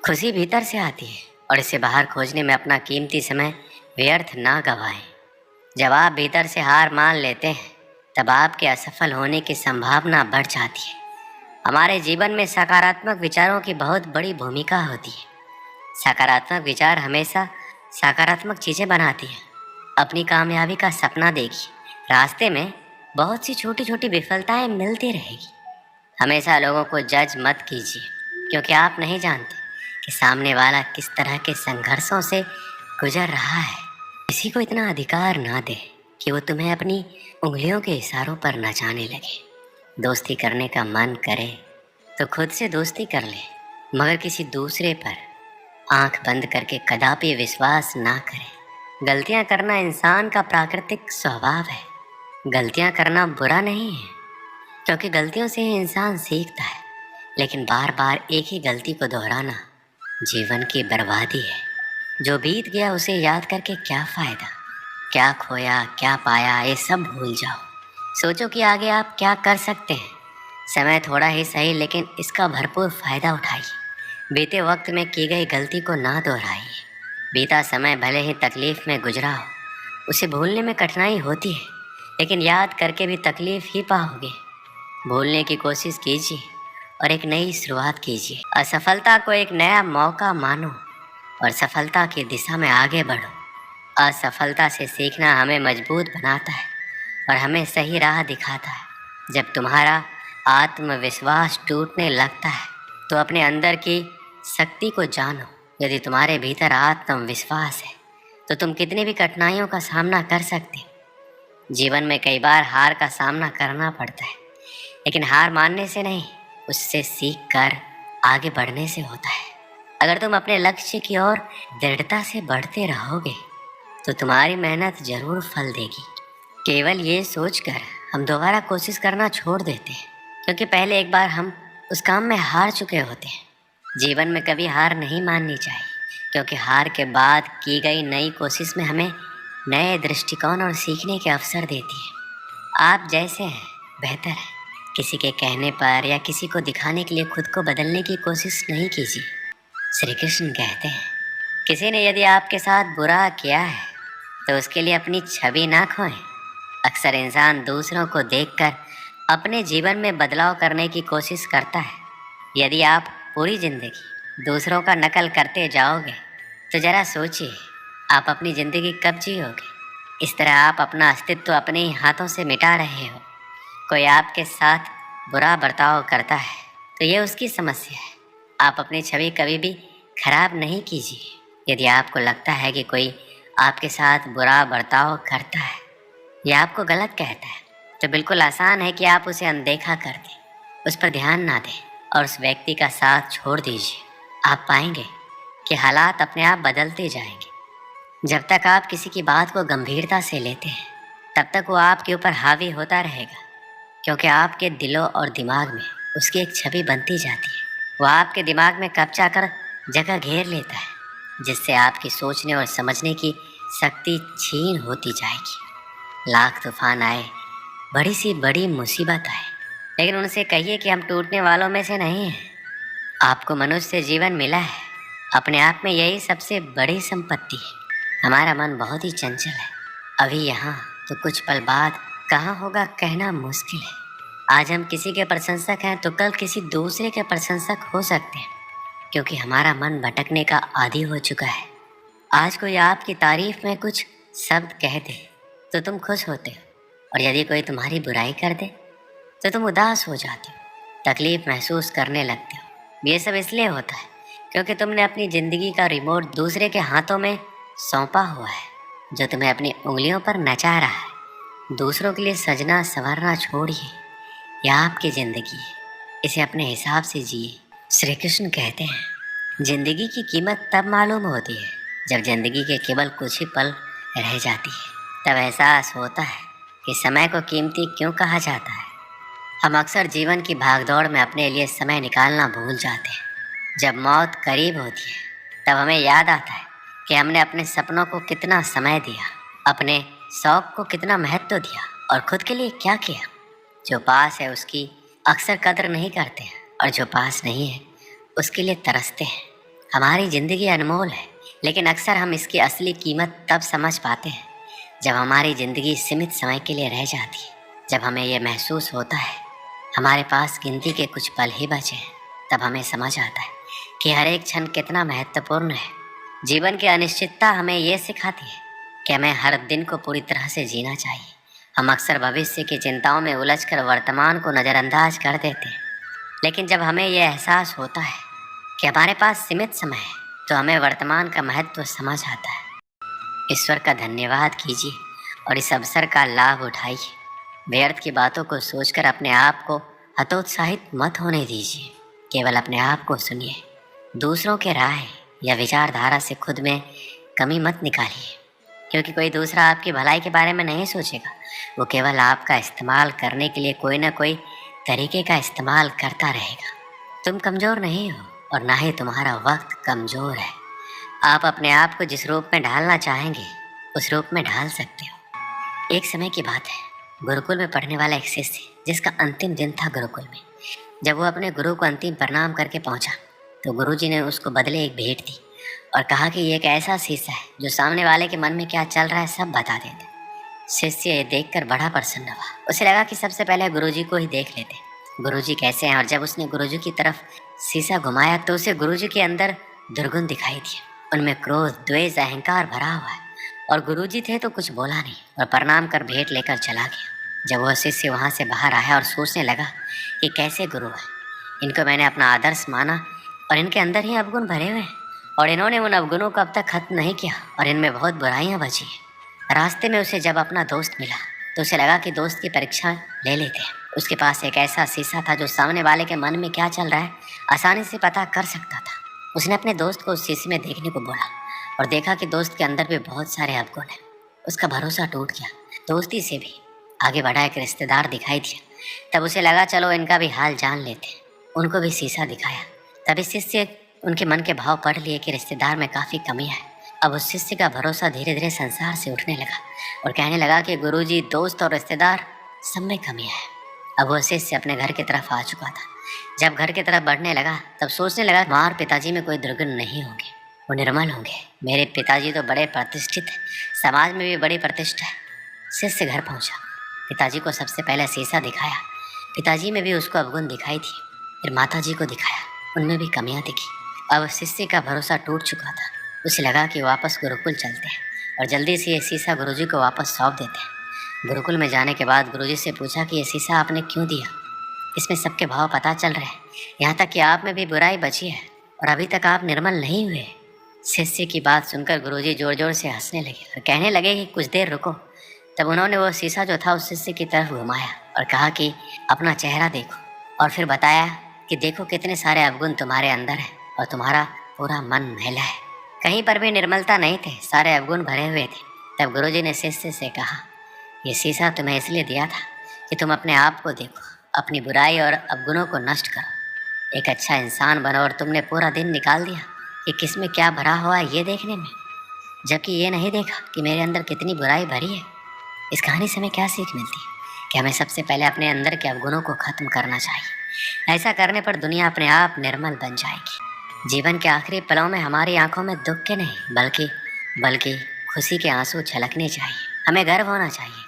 खुशी भीतर से आती है और इसे बाहर खोजने में अपना कीमती समय व्यर्थ ना गवाएं। जब आप भीतर से हार मान लेते हैं तब आपके असफल होने की संभावना बढ़ जाती है। हमारे जीवन में सकारात्मक विचारों की बहुत बड़ी भूमिका होती है। सकारात्मक विचार हमेशा सकारात्मक चीज़ें बनाती हैं। अपनी कामयाबी का सपना देखिए। रास्ते में बहुत सी छोटी छोटी विफलताएं मिलती रहेगी। हमेशा लोगों को जज मत कीजिए, क्योंकि आप नहीं जानते कि सामने वाला किस तरह के संघर्षों से गुजर रहा है। किसी को इतना अधिकार ना दे कि वो तुम्हें अपनी उंगलियों के इशारों पर नचाने लगे। दोस्ती करने का मन करे तो खुद से दोस्ती कर ले, मगर किसी दूसरे पर आंख बंद करके कदापि विश्वास ना करें। गलतियां करना इंसान का प्राकृतिक स्वभाव है। गलतियां करना बुरा नहीं है, क्योंकि गलतियों से ही इंसान सीखता है। लेकिन बार बार एक ही गलती को दोहराना जीवन की बर्बादी है। जो बीत गया उसे याद करके क्या फ़ायदा। क्या खोया क्या पाया ये सब भूल जाओ। सोचो कि आगे आप क्या कर सकते हैं। समय थोड़ा ही सही, लेकिन इसका भरपूर फ़ायदा उठाइए। बीते वक्त में की गई गलती को ना दोहराइए। बीता समय भले ही तकलीफ़ में गुजरा हो, उसे भूलने में कठिनाई होती है, लेकिन याद करके भी तकलीफ़ ही पाओगे। भूलने की कोशिश कीजिए और एक नई शुरुआत कीजिए। असफलता को एक नया मौका मानो और सफलता की दिशा में आगे बढ़ो। असफलता से सीखना हमें मजबूत बनाता है और हमें सही राह दिखाता है। जब तुम्हारा आत्मविश्वास टूटने लगता है तो अपने अंदर की शक्ति को जानो। यदि तुम्हारे भीतर आत्मविश्वास है तो तुम कितनी भी कठिनाइयों का सामना कर सकते हो। जीवन में कई बार हार का सामना करना पड़ता है, लेकिन हार मानने से नहीं, उससे सीख कर आगे बढ़ने से होता है। अगर तुम अपने लक्ष्य की ओर दृढ़ता से बढ़ते रहोगे तो तुम्हारी मेहनत जरूर फल देगी। केवल ये सोचकर हम दोबारा कोशिश करना छोड़ देते हैं, क्योंकि पहले एक बार हम उस काम में हार चुके होते हैं। जीवन में कभी हार नहीं माननी चाहिए, क्योंकि हार के बाद की गई नई कोशिश में हमें नए दृष्टिकोण और सीखने के अवसर देती है। आप जैसे हैं बेहतर है। किसी के कहने पर या किसी को दिखाने के लिए खुद को बदलने की कोशिश नहीं कीजिए। श्री कृष्ण कहते हैं, किसी ने यदि आपके साथ बुरा किया है तो उसके लिए अपनी छवि ना खोएं। अक्सर इंसान दूसरों को देखकर अपने जीवन में बदलाव करने की कोशिश करता है। यदि आप पूरी जिंदगी दूसरों का नकल करते जाओगे तो ज़रा सोचिए आप अपनी ज़िंदगी कब जियोगे। इस तरह आप अपना अस्तित्व अपने ही हाथों से मिटा रहे हो। कोई आपके साथ बुरा बर्ताव करता है तो ये उसकी समस्या है। आप अपनी छवि कभी भी खराब नहीं कीजिए। यदि आपको लगता है कि कोई आपके साथ बुरा बर्ताव करता है या आपको गलत कहता है तो बिल्कुल आसान है कि आप उसे अनदेखा कर दें, उस पर ध्यान ना दें और उस व्यक्ति का साथ छोड़ दीजिए। आप पाएंगे कि हालात अपने आप बदलते जाएंगे। जब तक आप किसी की बात को गंभीरता से लेते हैं तब तक वो आपके ऊपर हावी होता रहेगा, क्योंकि आपके दिलों और दिमाग में उसकी एक छवि बनती जाती है। वह आपके दिमाग में कब्जा कर जगह घेर लेता है, जिससे आपकी सोचने और समझने की शक्ति छीन होती जाएगी। लाख तूफान आए, बड़ी सी बड़ी मुसीबत आए, लेकिन उनसे कहिए कि हम टूटने वालों में से नहीं हैं। आपको मनुष्य से जीवन मिला है, अपने आप में यही सबसे बड़ी संपत्ति है। हमारा मन बहुत ही चंचल है। अभी यहाँ तो कुछ पल बाद कहाँ होगा कहना मुश्किल है। आज हम किसी के प्रशंसक हैं तो कल किसी दूसरे के प्रशंसक हो सकते हैं, क्योंकि हमारा मन भटकने का आदी हो चुका है। आज कोई आपकी तारीफ में कुछ शब्द कह दे तो तुम खुश होते हो, और यदि कोई तुम्हारी बुराई कर दे तो तुम उदास हो जाते हो, तकलीफ महसूस करने लगते हो। ये सब इसलिए होता है क्योंकि तुमने अपनी ज़िंदगी का रिमोट दूसरे के हाथों में सौंपा हुआ है, जो तुम्हें अपनी उंगलियों पर नचा रहा है। दूसरों के लिए सजना संवरना छोड़िए, यह आपकी ज़िंदगी है, इसे अपने हिसाब से जिए। श्री कृष्ण कहते हैं, ज़िंदगी की कीमत तब मालूम होती है जब ज़िंदगी के केवल कुछ ही पल रह जाती है। तब एहसास होता है कि समय को कीमती क्यों कहा जाता है। हम अक्सर जीवन की भागदौड़ में अपने लिए समय निकालना भूल जाते हैं। जब मौत करीब होती है तब हमें याद आता है कि हमने अपने सपनों को कितना समय दिया, अपने शौक को कितना महत्व दिया और खुद के लिए क्या किया। जो पास है उसकी अक्सर कदर नहीं करते हैं, और जो पास नहीं है उसके लिए तरसते हैं। हमारी ज़िंदगी अनमोल है, लेकिन अक्सर हम इसकी असली कीमत तब समझ पाते हैं जब हमारी ज़िंदगी सीमित समय के लिए रह जाती है। जब हमें यह महसूस होता है हमारे पास गिनती के कुछ पल ही बचे हैं, तब हमें समझ आता है कि हर एक क्षण कितना महत्वपूर्ण है। जीवन की अनिश्चितता हमें ये सिखाती है कि हमें हर दिन को पूरी तरह से जीना चाहिए। हम अक्सर भविष्य की चिंताओं में उलझकर वर्तमान को नज़रअंदाज कर देते हैं, लेकिन जब हमें यह एहसास होता है कि हमारे पास सीमित समय है तो हमें वर्तमान का महत्व समझ आता है। ईश्वर का धन्यवाद कीजिए और इस अवसर का लाभ उठाइए। व्यर्थ की बातों को सोचकर अपने आप को हतोत्साहित मत होने दीजिए। केवल अपने आप को सुनिए। दूसरों के राय या विचारधारा से खुद में कमी मत निकालिए, क्योंकि कोई दूसरा आपकी भलाई के बारे में नहीं सोचेगा। वो केवल आपका इस्तेमाल करने के लिए कोई ना कोई तरीके का इस्तेमाल करता रहेगा। तुम कमज़ोर नहीं हो और ना ही तुम्हारा वक्त कमज़ोर है। आप अपने आप को जिस रूप में ढालना चाहेंगे उस रूप में ढाल सकते हो। एक समय की बात है, गुरुकुल में पढ़ने वाला एक शिष्य जिसका अंतिम दिन था गुरुकुल में। जब वो अपने गुरु को अंतिम प्रणाम करके पहुंचा तो गुरुजी ने उसको बदले एक भेंट दी और कहा कि ये एक ऐसा शीशा है जो सामने वाले के मन में क्या चल रहा है सब बता देता है। शिष्य ये देखकर बड़ा प्रसन्न हुआ। उसे लगा कि सबसे पहले गुरुजी को ही देख लेते, गुरुजी कैसे हैं। और जब उसने गुरुजी की तरफ शीशा घुमाया तो उसे गुरुजी के अंदर दुर्गुण दिखाई दिए। उनमें क्रोध, द्वेष, अहंकार भरा हुआ है। और गुरुजी थे तो कुछ बोला नहीं और प्रणाम कर भेंट लेकर चला गया। जब वह शिष्य वहाँ से बाहर आया और सोचने लगा कि कैसे गुरु है, इनको मैंने अपना आदर्श माना और इनके अंदर ही अवगुण भरे हुए हैं और इन्होंने उन अवगुणों को अब तक खत्म नहीं किया और इनमें बहुत बुराइयां बची हैं। रास्ते में उसे जब अपना दोस्त मिला तो उसे लगा कि दोस्त की परीक्षा ले लेते हैं। उसके पास एक ऐसा शीशा था जो सामने वाले के मन में क्या चल रहा है आसानी से पता कर सकता था। उसने अपने दोस्त को उस शीशे में देखने को बोला और देखा कि दोस्त के अंदर भी बहुत सारे अवगुण हैं। उसका भरोसा टूट गया। दोस्ती से भी आगे बढ़ा एक रिश्तेदार दिखाई दिया। तब उसे लगा चलो इनका भी हाल जान लेते हैं। उनको भी शीशा दिखाया। तभी शिष्य उनके मन के भाव पढ़ लिए कि रिश्तेदार में काफ़ी कमियां है। अब उस शिष्य का भरोसा धीरे धीरे संसार से उठने लगा और कहने लगा कि गुरुजी, दोस्त और रिश्तेदार सब में कमियां है। अब वह शिष्य अपने घर की तरफ आ चुका था। जब घर की तरफ बढ़ने लगा तब सोचने लगा माँ और पिताजी में कोई दुर्गुण नहीं होंगे, वो निर्मल होंगे। मेरे पिताजी तो बड़े प्रतिष्ठित हैं, समाज में भी बड़ी प्रतिष्ठा है। शिष्य घर पहुंचा, पिताजी को सबसे पहले शीशा दिखाया। पिताजी में भी उसको अवगुण दिखाई थी। फिर माताजी को दिखाया, उनमें भी कमियां दिखी। अब शिष्य का भरोसा टूट चुका था। उसे लगा कि वापस गुरुकुल चलते हैं और जल्दी से ये शीशा गुरुजी को वापस सौंप देते हैं। गुरुकुल में जाने के बाद गुरुजी से पूछा कि ये शीशा आपने क्यों दिया? इसमें सबके भाव पता चल रहे हैं, यहाँ तक कि आप में भी बुराई बची है और अभी तक आप निर्मल नहीं हुए। शिष्य की बात सुनकर गुरुजी जोर जोर से हंसने लगे और कहने लगे कि कुछ देर रुको। तब उन्होंने वो शीशा जो था उस शिष्य की तरफ घुमाया और कहा कि अपना चेहरा देखो, और फिर बताया कि देखो कितने सारे अवगुण तुम्हारे अंदर है और तुम्हारा पूरा मन मैला है। कहीं पर भी निर्मलता नहीं थे, सारे अवगुण भरे हुए थे। तब गुरुजी ने शिष्य से कहा, ये शीशा तुम्हें इसलिए दिया था कि तुम अपने आप को देखो, अपनी बुराई और अवगुणों को नष्ट करो, एक अच्छा इंसान बनो। और तुमने पूरा दिन निकाल दिया कि किस में क्या भरा हुआ है ये देखने में, जबकि ये नहीं देखा कि मेरे अंदर कितनी बुराई भरी है। इस कहानी से हमें क्या सीख मिलती है कि हमें सबसे पहले अपने अंदर के अवगुणों को ख़त्म करना चाहिए। ऐसा करने पर दुनिया अपने आप निर्मल बन जाएगी। जीवन के आखिरी पलों में हमारी आंखों में दुख के नहीं बल्कि खुशी के आंसू छलकने चाहिए। हमें गर्व होना चाहिए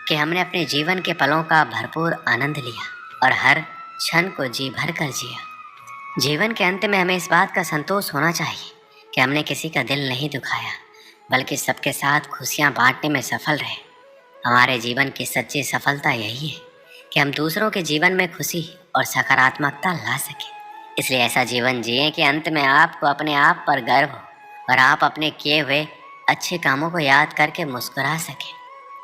कि हमने अपने जीवन के पलों का भरपूर आनंद लिया और हर क्षण को जी भर कर जिया। जीवन के अंत में हमें इस बात का संतोष होना चाहिए कि हमने किसी का दिल नहीं दुखाया, बल्कि सबके साथ खुशियाँ बांटने में सफल रहे। हमारे जीवन की सच्ची सफलता यही है कि हम दूसरों के जीवन में खुशी और सकारात्मकता ला सकें। इसलिए ऐसा जीवन जिएं कि अंत में आपको अपने आप पर गर्व हो और आप अपने किए हुए अच्छे कामों को याद करके मुस्कुरा सकें।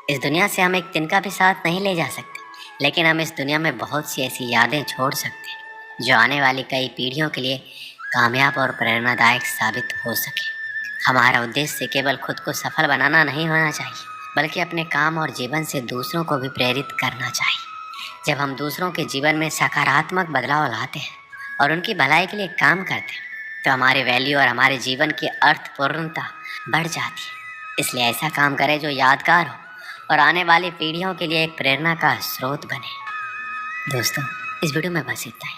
इस दुनिया से हम एक दिन का भी साथ नहीं ले जा सकते, लेकिन हम इस दुनिया में बहुत सी ऐसी यादें छोड़ सकते हैं जो आने वाली कई पीढ़ियों के लिए कामयाब और प्रेरणादायक साबित हो सके। हमारा उद्देश्य केवल खुद को सफल बनाना नहीं होना चाहिए, बल्कि अपने काम और जीवन से दूसरों को भी प्रेरित करना चाहिए। जब हम दूसरों के जीवन में सकारात्मक बदलाव लाते हैं और उनकी भलाई के लिए काम करते हैं तो हमारे वैल्यू और हमारे जीवन की अर्थपूर्णता बढ़ जाती है। इसलिए ऐसा काम करें जो यादगार हो और आने वाली पीढ़ियों के लिए एक प्रेरणा का स्रोत बने। दोस्तों, इस वीडियो में बस इतना ही।